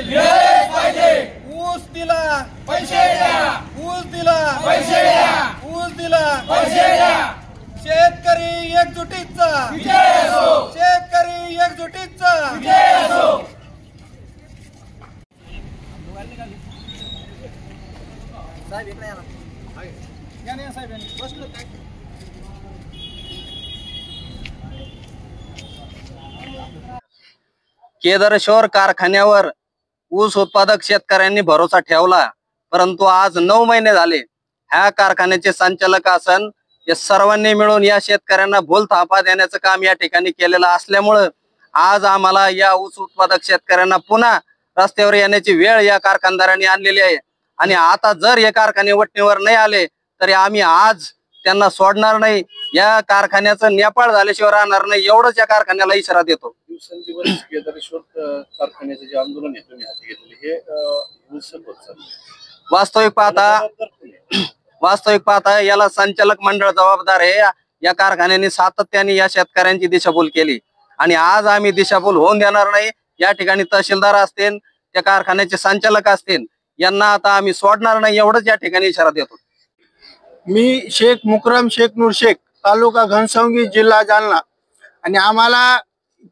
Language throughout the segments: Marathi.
दिलेच पाहिजे। ऊस दिला पैसे द्या, ऊस दिला पैसे द्या, ऊस दिला पैसे द्या। शेतकरी एकजुटीचा विजय असो, शेतकरी एकजुटीचा विजय असो। साहेब इकडे या ना। या नाही साहेब बसलो काय केदारेश्वर कारखान्यावर ऊस उत्पादक शेतकऱ्यांनी भरोसा ठेवला, परंतु आज 9 महिने झाले ह्या कारखान्याचे संचालक आसन या सर्वांनी मिळून या शेतकऱ्यांना भूल थापा देण्याचं काम या ठिकाणी केलेलं असल्यामुळं आज आम्हाला या ऊस उत्पादक शेतकऱ्यांना पुन्हा रस्त्यावर येण्याची वेळ या कारखानदारांनी आणलेली आहे। आणि आता जर हे कारखाने वटणीवर नाही आले तरी आम्ही आज त्यांना सोडणार नाही, या कारखान्याचं नेपाळ झाल्याशिवाय राहणार नाही, एवढंच या कारखान्याला इशारा देतो। दिवसेंदिवस केदारेश्वर कारखान्याचे जे आंदोलन आहे तुम्ही हाती घेतलेले हे वास्तविक पाहता याला संचालक मंडळ जबाबदार आहे। या कारखान्याने सातत्याने या शेतकऱ्यांची दिशाभूल केली आणि आज आम्ही दिशाभूल होऊन देणार नाही। या ठिकाणी तहसीलदार असतील, त्या कारखान्याचे संचालक असतील, यांना आता आम्ही सोडणार नाही, एवढंच या ठिकाणी इशारा देतो। मी शेख मुकरम शेख नूर शेख, तालुका घनसावंगी, जिल्हा जालना। आणि आम्हाला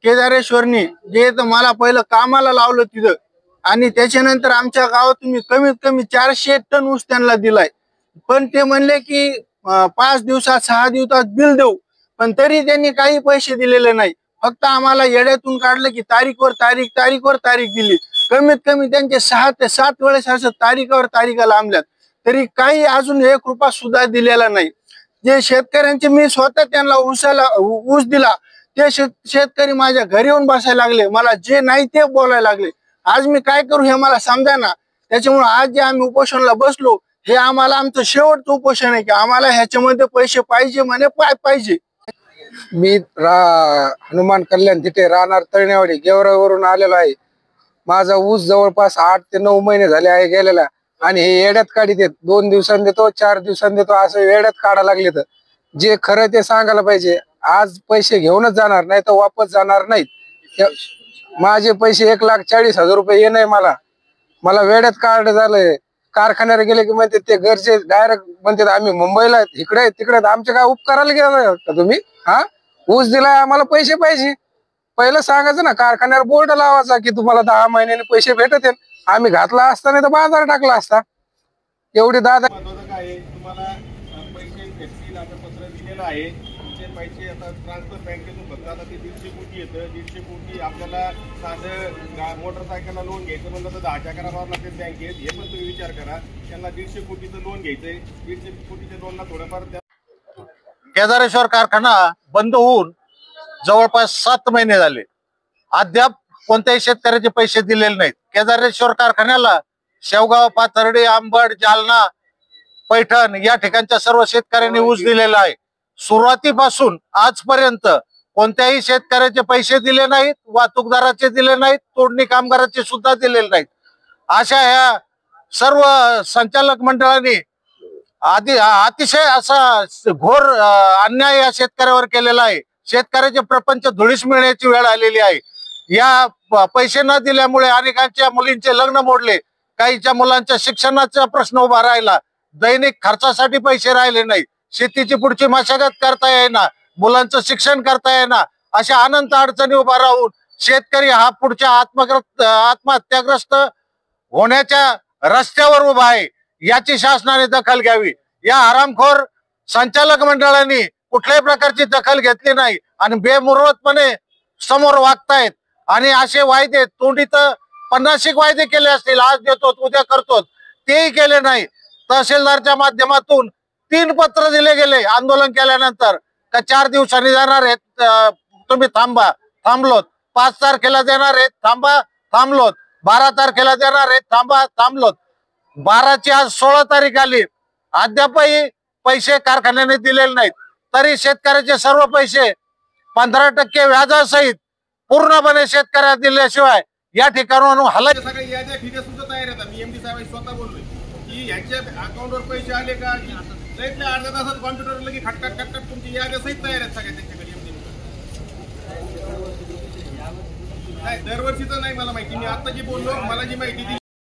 केदारेश्वरनी जे तर मला पहिलं कामाला लावलं तिथं आणि त्याच्यानंतर आमच्या गावात मी कमीत कमी 400 टन ऊस त्यांना दिलाय, पण ते म्हणले की 5 दिवसात 6 दिवसात बिल देऊ, पण तरी त्यांनी काही पैसे दिलेले नाही। फक्त आम्हाला येड्यातून काढलं की तारीखवर तारीख दिली। कमीत कमी त्यांचे 6 ते 7 वेळेस असं तारीखावर तारीखा लांबल्यात, तरी काही अजून 1 रुपया सुद्धा दिलेला नाही। जे शेतकऱ्यांचे मी स्वतः त्यांना ऊस दिला ते शेतकरी माझ्या घरी येऊन बसायला लागले, मला जे नाही ते बोलायला लागले। आज मी काय करू हे मला समजा। त्याच्यामुळे आज जे आम्ही उपोषणाला बसलो हे आम्हाला आमचं शेवटचं उपोषण आहे की आम्हाला ह्याच्यामध्ये पैसे पाहिजे, म्हणे पाहिजे। मी हनुमान कल्याण तिथे राहणार तळणेवाडी गेवरावरून आलेलो आहे। माझा ऊस जवळपास 8 ते 9 महिने झाले आहे गेलेला आणि हे येड्यात काढीत आहेत, 2 दिवसांनी देतो 4 दिवसांनी देतो असं येड्यात काढा लागले। तर जे खरं ते सांगायला पाहिजे, आज पैसे घेऊनच जाणार नाही तर वापस जाणार नाहीत। माझे पैसे 1,40,000 रुपये ये नाही, मला वेड्यात काढ झालंय। कारखान्यावर गेले की म्हणते ते घरचे डायरेक्ट म्हणते आम्ही मुंबईला इकडे तिकडे, आमच्या काय उपकाराला गेला का तुम्ही? ऊस दिलाय आम्हाला पैसे पाहिजे, पहिलं सांगायचं ना, कारखान्यावर बोर्ड लावायचा की तुम्हाला 10 महिन्याने पैसे भेटत आहेत। आम्ही घातला असता नाही तर बाजार टाकला असता। एवढी दादा काय तुम्हाला पैसे भेटतील असं पत्र दिलेलं आहे, तुमचे पैसे आता ट्रान्सफर बँकेतून फक्त आता ते 150 कोटी येतं। 150 कोटी आपल्याला साधं मोटरसायकलला लोन घ्यायचं म्हणलं तर 10 करावं लागते बँकेत, हे पण तुम्ही विचार करा। त्यांना 150 कोटीचं लोन घ्यायचंय, 150 कोटीच्या लोनला थोडंफार केदारेश्वर कारखाना बंद होऊन जवळपास 7 महिने झाले, अद्याप कोणत्याही शेतकऱ्याचे पैसे दिलेले नाहीत। केदारेश्वर कारखान्याला शेवगाव, पाथर्डी, आंबड, जालना, पैठण या ठिकाणच्या सर्व शेतकऱ्यांनी ऊस दिलेला आहे। सुरुवातीपासून आजपर्यंत कोणत्याही शेतकऱ्याचे पैसे दिले नाहीत, वाहतूकदाराचे दिले नाहीत, तोडणी कामगाराचे सुद्धा दिलेले नाहीत। अशा ह्या सर्व संचालक मंडळांनी अतिशय असा घोर अन्याय या शेतकऱ्यावर केलेला आहे। शेतकऱ्याचे प्रपंच धुळीस मिळण्याची वेळ आलेली आहे। या पैसे न दिल्यामुळे अनेकांच्या मुलींचे लग्न मोडले, काहीच्या मुलांच्या शिक्षणाचा प्रश्न उभा राहिला, दैनिक खर्चासाठी पैसे राहिले नाही, शेतीची पुढची मशागत करता येईना, मुलांचं शिक्षण करता येईना, अशा अनंत अडचणी उभा राहून शेतकरी हा पुढच्या आत्महत्याग्रस्त होण्याच्या रस्त्यावर उभा आहे। याची शासनाने दखल घ्यावी। या हरामखोर संचालक मंडळांनी कुठल्याही प्रकारची दखल घेतली नाही आणि बेमुरवतपणे समोर वागतायत आणि असे वायदे तोंडीत 50 वायदे केले असतील, आज देतो उद्या करतो, तेही केले नाही। तहसीलदारच्या माध्यमातून 3 पत्र दिले गेले आंदोलन केल्यानंतर का 4 दिवसांनी जाणार आहेत, तुम्ही थांबलोत, 5 तारखेला देणार आहेत, थांबलोत, 12 तारखेला देणार आहेत, थांबलोत। 12ची आज 16 तारीख आली, अद्यापही पैसे कारखान्याने दिलेले नाहीत। तरी शेतकऱ्याचे सर्व पैसे 15% व्याजासहित पूर्णपणे शेतकऱ्याला दिल्याशिवाय या ठिकाणाहून हलत सगळे याद्या फिर्या सुद्धा तयार आहेत। मी एमडी साहेब स्वतः बोललोय की यांच्या अकाउंटवर पैसे आले का, लईतल्या अर्ध्या तासात कॉम्प्युटर लगे खटखट तुमची याद्या सहित तयार आहेत सगळ्या त्यांच्याकडे। नाही, दरवर्षीचं नाही मला माहिती. मी आता जी बोललो, मला जी माहिती दिली